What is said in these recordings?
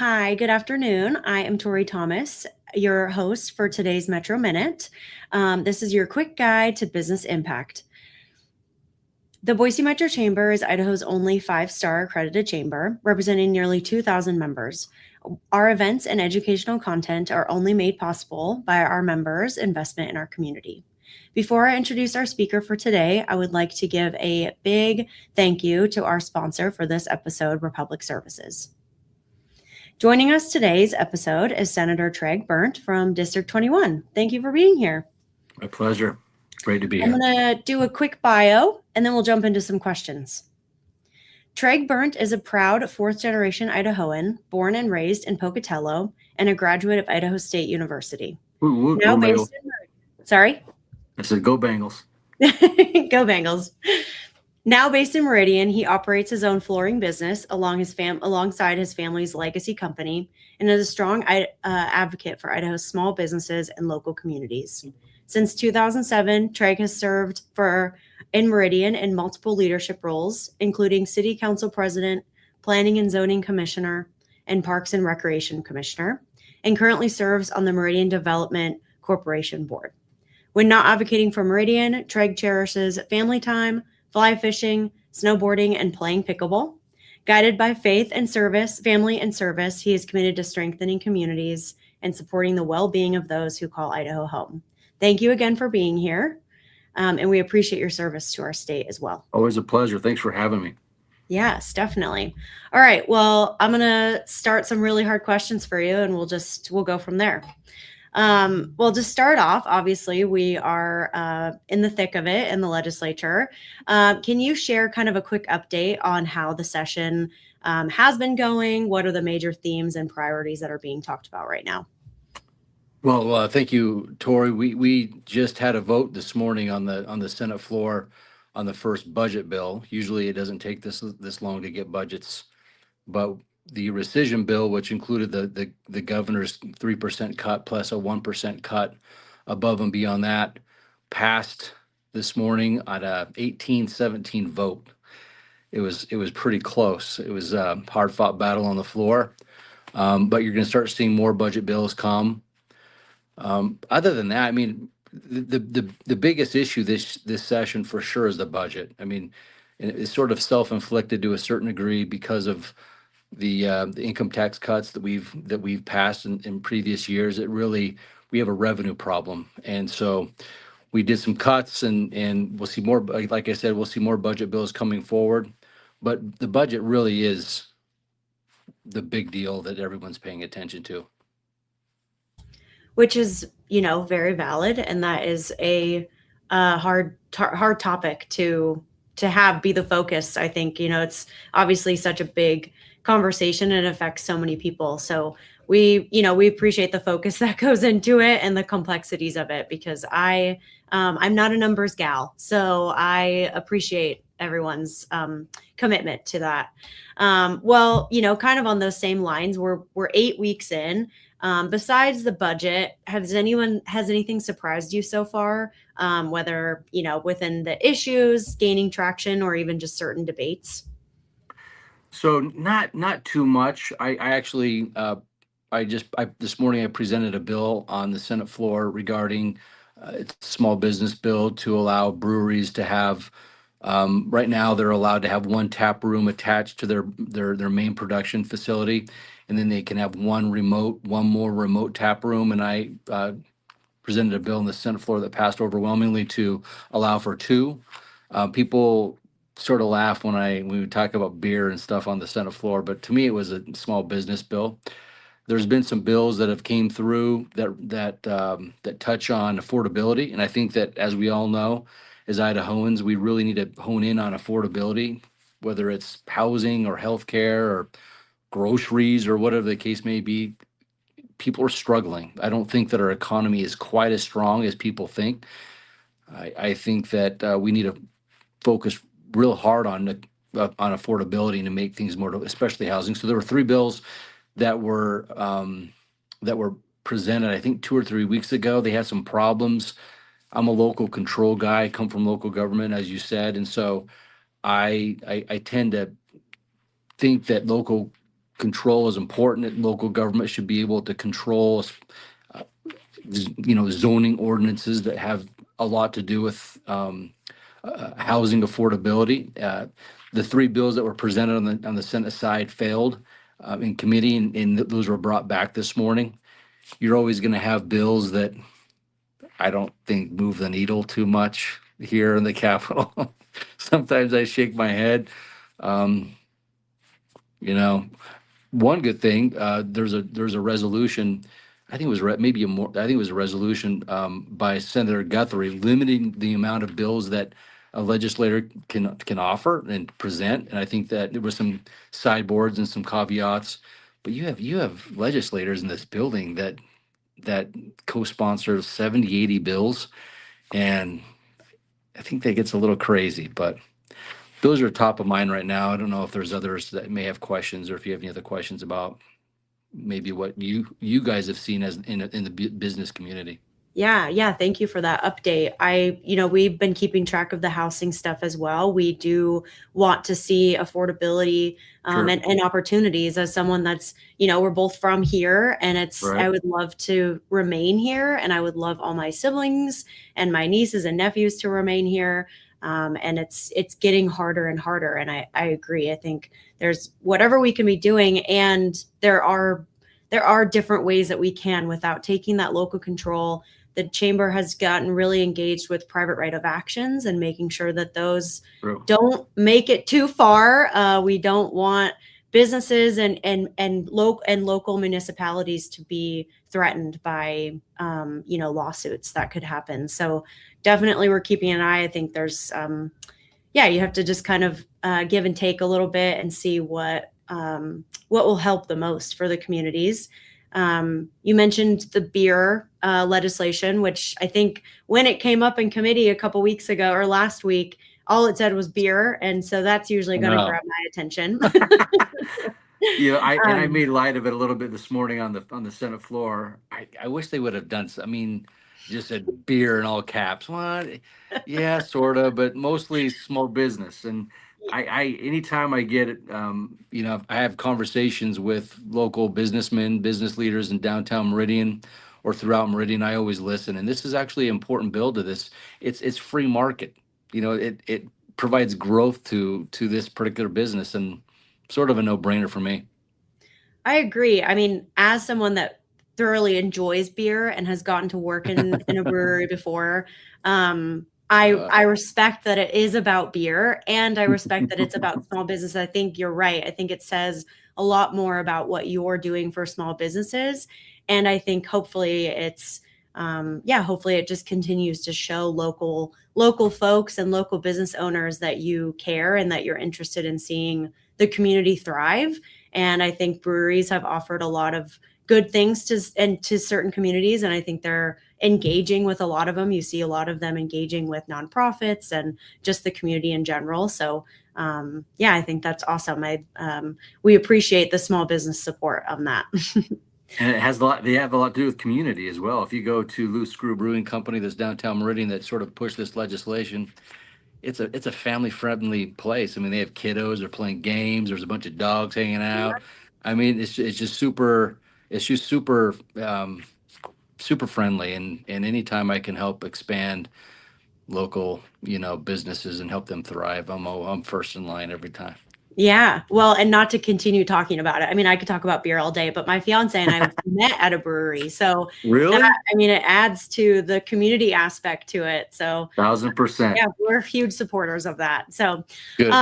Hi, good afternoon. I am Tori Thomas, your host for today's Metro Minute. This is your quick guide to business impact. The Boise Metro Chamber is Idaho's only five-star accredited chamber, representing nearly 2,000 members. Our events and educational content are only made possible by our members' investment in our community. Before I introduce our speaker for today, I would like to give a big thank you to our sponsor for this episode, Republic Services. Joining us today's episode is Senator Treg Bernt from District 21. Thank you for being here. My pleasure. Great to be I'm here. going to do a quick bio, and then we'll jump into some questions. Treg Bernt is a proud fourth-generation Idahoan, born and raised in Pocatello, and a graduate of Idaho State University. Now based in, sorry? I said, go Bengals. Go Bengals. Now based in Meridian, he operates his own flooring business alongside his family's legacy company, and is a strong advocate for Idaho's small businesses and local communities. Since 2007, Treg has served in Meridian in multiple leadership roles, including City Council President, Planning and Zoning Commissioner, and Parks and Recreation Commissioner, and currently serves on the Meridian Development Corporation Board. When not advocating for Meridian, Treg cherishes family time, fly fishing, snowboarding, and playing pickleball. Guided by faith and service, family and service, he is committed to strengthening communities and supporting the well-being of those who call Idaho home. Thank you again for being here, and we appreciate your service to our state as well. Always a pleasure. Thanks for having me. Yes, definitely. All right, well, I'm going to start some really hard questions for you, and we'll go from there. Well, to start off, obviously, we are in the thick of it in the legislature. Can you share kind of a quick update on how the session has been going? What are the major themes and priorities that are being talked about right now? Well, thank you, Tori. We just had a vote this morning on the Senate floor on the first budget bill. Usually, it doesn't take this long to get budgets, but the rescission bill, which included the governor's 3% cut plus a 1% cut above and beyond that, passed this morning at a 18-17 vote. It was pretty close. It was a hard-fought battle on the floor, but you're going to start seeing more budget bills come. Other than that, I mean, the biggest issue this session for sure is the budget. I mean, it's sort of self-inflicted to a certain degree because of the income tax cuts that we've passed in previous years. We have a revenue problem, and so we did some cuts, and we'll see more. Like I said, we'll see more budget bills coming forward, but the budget really is the big deal that everyone's paying attention to. Which is, very valid, and that is a hard topic to have be the focus. I think, it's obviously such a big conversation and it affects so many people. So we appreciate the focus that goes into it and the complexities of it, because I'm not a numbers gal. So I appreciate everyone's commitment to that. Well, kind of on those same lines, we're 8 weeks in. Besides the budget, has anything surprised you so far? Whether, within the issues, gaining traction, or even just certain debates? So not too much. I actually this morning I presented a bill on the Senate floor regarding it's a small business bill to allow breweries to have. Right now, they're allowed to have one tap room attached to their main production facility, and then they can have one more remote tap room. And I presented a bill on the Senate floor that passed overwhelmingly to allow for two. People sort of laugh when we talk about beer and stuff on the Senate floor, but to me, it was a small business bill. There's been some bills that have came through that touch on affordability, and I think that, as we all know, as Idahoans, we really need to hone in on affordability, whether it's housing or healthcare or groceries or whatever the case may be. People are struggling. I don't think that our economy is quite as strong as people think. I think that we need to focus real hard on affordability and to make things more, especially housing. So there were 3 bills that were presented, I think 2 or 3 weeks ago. They had some problems. I'm a local control guy. I come from local government, as you said, and so I tend to think that local control is important, that local government should be able to control, zoning ordinances that have a lot to do with housing affordability. The three bills that were presented on the Senate side failed in committee, and those were brought back this morning. You're always going to have bills that I don't think move the needle too much here in the Capitol. Sometimes I shake my head. Um, One good thing, there's a resolution. I think it was maybe I think it was a resolution by Senator Guthrie limiting the amount of bills that a legislator can offer and present. And I think that there was some sideboards and some caveats. But you have legislators in this building that co-sponsor 70, 80 bills, and I think that gets a little crazy. But those are top of mind right now. I don't know if there's others that may have questions, or if you have any other questions about maybe what you guys have seen as in the business community. Yeah. Thank you for that update. We've been keeping track of the housing stuff as well. We do want to see affordability Sure. and opportunities. As someone that's, we're both from here, and Right. I would love to remain here, and I would love all my siblings and my nieces and nephews to remain here. And it's getting harder and harder. And I agree. I think there's whatever we can be doing, and there are different ways that we can without taking that local control. The chamber has gotten really engaged with private right of actions and making sure that those True. don't make it too far. We don't want businesses and local municipalities to be threatened by lawsuits that could happen. So definitely we're keeping an eye. I think there's you have to just kind of give and take a little bit and see what will help the most for the communities. You mentioned the beer legislation, which I think when it came up in committee a couple weeks ago or last week, all it said was beer. And so that's usually going to grab my attention. I made light of it a little bit this morning on the Senate floor. I wish they would have done. I mean, just said beer in all caps. What? Yeah, sort of, but mostly small business. And I anytime I get it, I have conversations with local businessmen, business leaders in downtown Meridian or throughout Meridian. I always listen, and this is actually an important bill to this. It's free market. It provides growth to this particular business, and sort of a no-brainer for me. I agree. I mean, as someone that thoroughly enjoys beer and has gotten to work in a brewery before, I respect that it is about beer, and I respect that it's about small business. I think you're right. I think it says a lot more about what you're doing for small businesses. And I think hopefully hopefully it just continues to show local folks and local business owners that you care and that you're interested in seeing the community thrive. And I think breweries have offered a lot of good things to certain communities. And I think they're engaging with a lot of them. You see a lot of them engaging with nonprofits and just the community in general. So I think that's awesome. We appreciate the small business support on that. And it has a lot. They have a lot to do with community as well. If you go to Loose Screw Brewing Company, that's downtown Meridian, that sort of pushed this legislation. It's a family friendly place. I mean, they have kiddos. They're playing games. There's a bunch of dogs hanging out. I mean, it's just super. It's just super super friendly. And anytime I can help expand local businesses and help them thrive, I'm first in line every time. Yeah. Well, and not to continue talking about it. I mean, I could talk about beer all day, but my fiance and I met at a brewery. So Really? it adds to the community aspect to it. So 1000%. yeah, we're huge supporters of that. So, Good.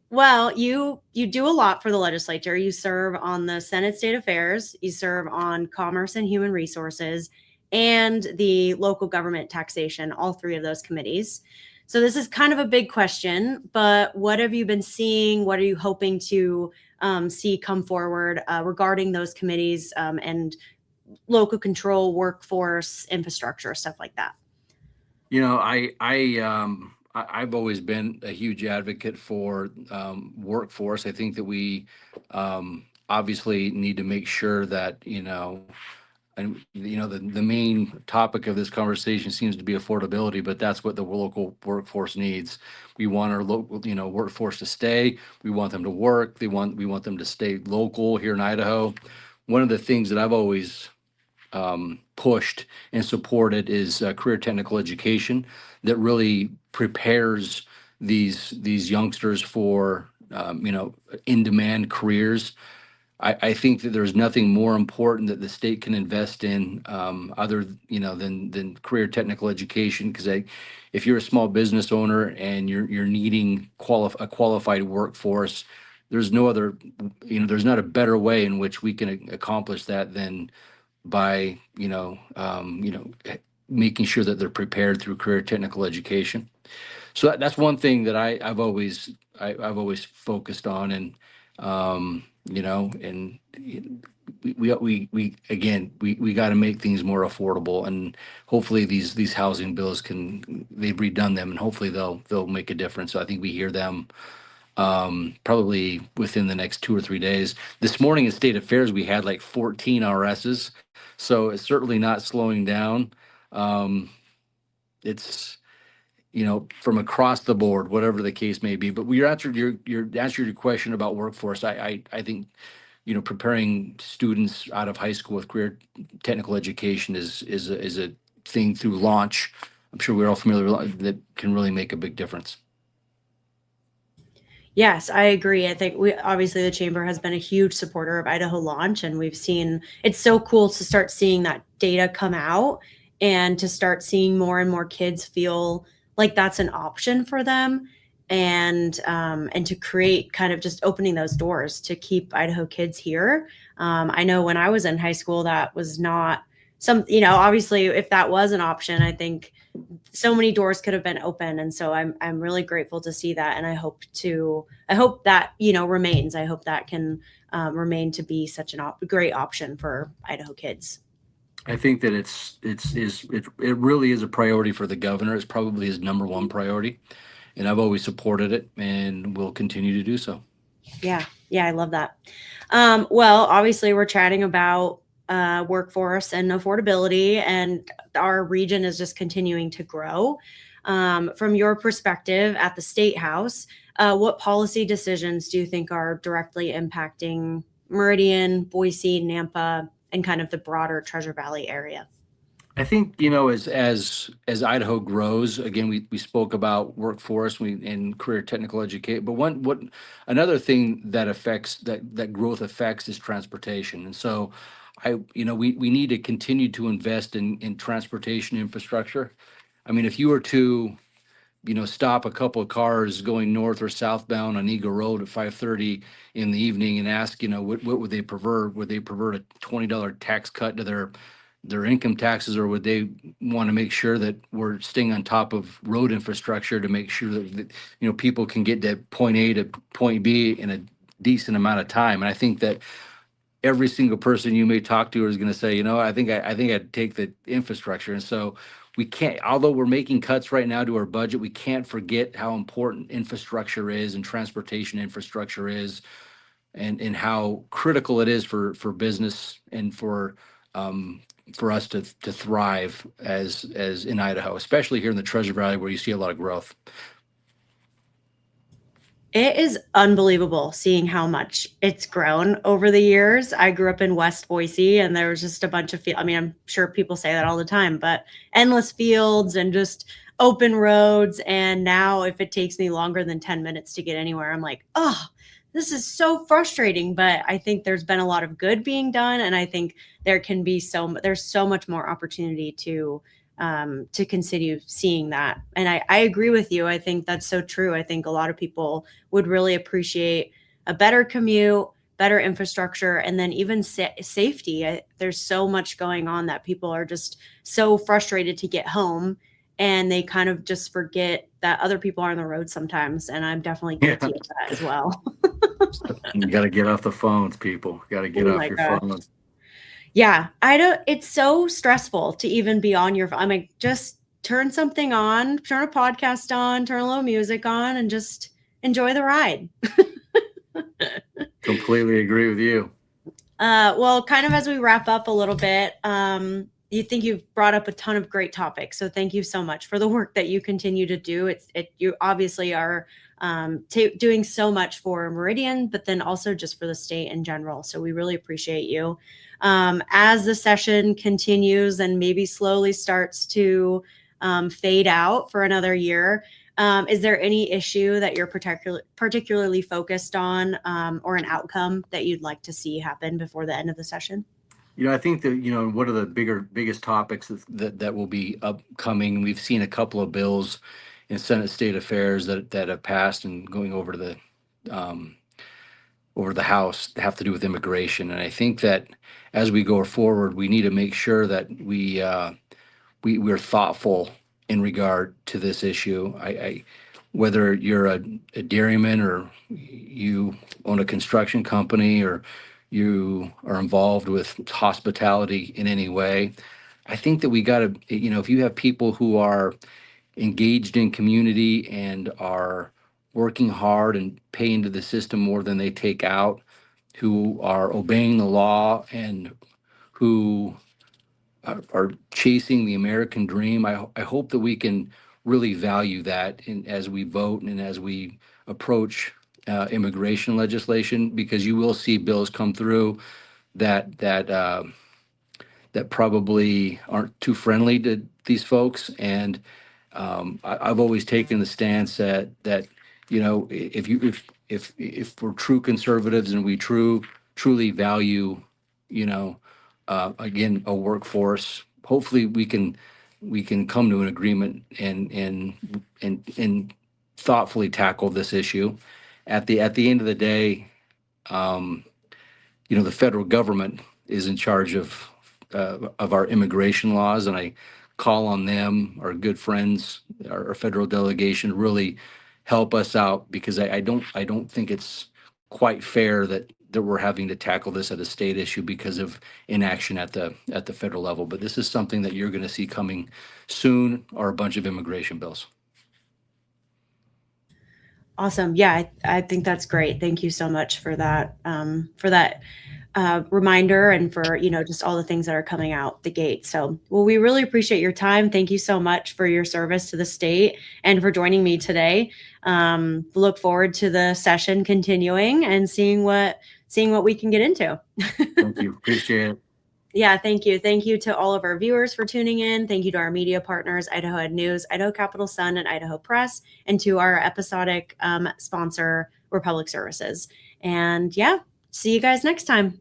well, you do a lot for the legislature. You serve on the Senate State Affairs, you serve on Commerce and Human Resources, and the local government taxation, all three of those committees. So this is kind of a big question, but what have you been seeing? What are you hoping to see come forward regarding those committees and local control, workforce, infrastructure, stuff like that? I've always been a huge advocate for workforce. I think that we obviously need to make sure that and the main topic of this conversation seems to be affordability, but that's what the local workforce needs. We want our local, workforce to stay. We want them to work. We want them to stay local here in Idaho. One of the things that I've always pushed and supported is career technical education that really prepares these youngsters for in demand careers. I think that there's nothing more important that the state can invest in other than career technical education, because if you're a small business owner and you're needing a qualified workforce, there's no other there's not a better way in which we can accomplish that than by making sure that they're prepared through career technical education. So that's one thing that I've always focused on, and and we got to make things more affordable, and hopefully these housing bills they've redone them, and hopefully they'll make a difference. So I think we hear them probably within the next 2 or 3 days. This morning in State Affairs, we had like 14 RSs, so it's certainly not slowing down. It's from across the board, whatever the case may be. But we answered your question about workforce. I think preparing students out of high school with career technical education is a thing through launch. I'm sure we're all familiar with that, can really make a big difference. Yes, I agree. I think obviously the chamber has been a huge supporter of Idaho Launch, and we've seen it's so cool to start seeing that data come out and to start seeing more and more kids feel like that's an option for them, and to create kind of just opening those doors to keep Idaho kids here. I know when I was in high school, that was not obviously if that was an option, I think so many doors could have been open. And so I'm really grateful to see that. And I hope that, remains. I hope that can remain to be such a great option for Idaho kids. I think that it really is a priority for the governor. It's probably his number one priority, and I've always supported it and will continue to do so. Yeah. I love that. Well, obviously we're chatting about workforce and affordability, and our region is just continuing to grow. From your perspective at the Statehouse, what policy decisions do you think are directly impacting Meridian, Boise, Nampa, and kind of the broader Treasure Valley area? I think, as Idaho grows, again, we spoke about workforce and career technical education, but another thing that growth affects is transportation. And so we need to continue to invest in transportation infrastructure. I mean, if you were to stop a couple of cars going north or southbound on Eagle Road at 5:30 in the evening and ask, what would they prefer? Would they prefer a $20 tax cut to their income taxes, or would they want to make sure that we're staying on top of road infrastructure to make sure that people can get to point A to point B in a decent amount of time? And I think that every single person you may talk to is going to say, I think I'd take the infrastructure. And so we can't, although we're making cuts right now to our budget, we can't forget how important infrastructure is and transportation infrastructure is, and how critical it is for business and for us to thrive as in Idaho, especially here in the Treasure Valley where you see a lot of growth. It is unbelievable seeing how much it's grown over the years. I grew up in West Boise, and there was just a bunch of I'm sure people say that all the time, but endless fields and just open roads. And now if it takes me longer than 10 minutes to get anywhere, I'm like, oh, this is so frustrating. But I think there's been a lot of good being done. And I think there's so much more opportunity to continue seeing that. And I agree with you. I think that's so true. I think a lot of people would really appreciate a better commute, better infrastructure, and then even safety. There's so much going on that people are just so frustrated to get home, and they kind of just forget that other people are on the road sometimes. And I'm definitely guilty of that as well. You got to get off the phones, people. Got to get off your phones. Yeah, it's so stressful to even be on your phone. I mean, just turn something on, turn a podcast on, turn a little music on, and just enjoy the ride. Completely agree with you. Well, kind of as we wrap up a little bit, you think you've brought up a ton of great topics. So thank you so much for the work that you continue to do. You obviously are doing so much for Meridian, but then also just for the state in general. So we really appreciate you. As the session continues and maybe slowly starts to fade out for another year, is there any issue that you're particularly focused on, or an outcome that you'd like to see happen before the end of the session? I think that, one of the biggest topics that will be upcoming, we've seen a couple of bills in Senate State Affairs that have passed and going over to the House that have to do with immigration. And I think that as we go forward, we need to make sure that we're thoughtful in regard to this issue. Whether you're a dairyman or you own a construction company or you are involved with hospitality in any way, I think that we got to, if you have people who are engaged in community and are working hard and pay into the system more than they take out, who are obeying the law and who are chasing the American dream. I hope that we can really value that as we vote and as we approach immigration legislation, because you will see bills come through that probably aren't too friendly to these folks. And I've always taken the stance that if we're true conservatives and we truly value, again, a workforce, hopefully we can come to an agreement and thoughtfully tackle this issue. At the end of the day, the federal government is in charge of our immigration laws, and I call on them, our good friends, our federal delegation, to really help us out, because I don't think it's quite fair that we're having to tackle this at a state issue because of inaction at the federal level. But this is something that you're going to see coming soon, are a bunch of immigration bills. Awesome. Yeah, I think that's great. Thank you so much for that, reminder, and for, just all the things that are coming out the gate. So, well, we really appreciate your time. Thank you so much for your service to the state and for joining me today. Look forward to the session continuing and seeing what we can get into. Thank you. Appreciate it. Yeah, thank you. Thank you to all of our viewers for tuning in. Thank you to our media partners, Idaho Ed News, Idaho Capital Sun, and Idaho Press, and to our episodic sponsor, Republic Services. And yeah, see you guys next time.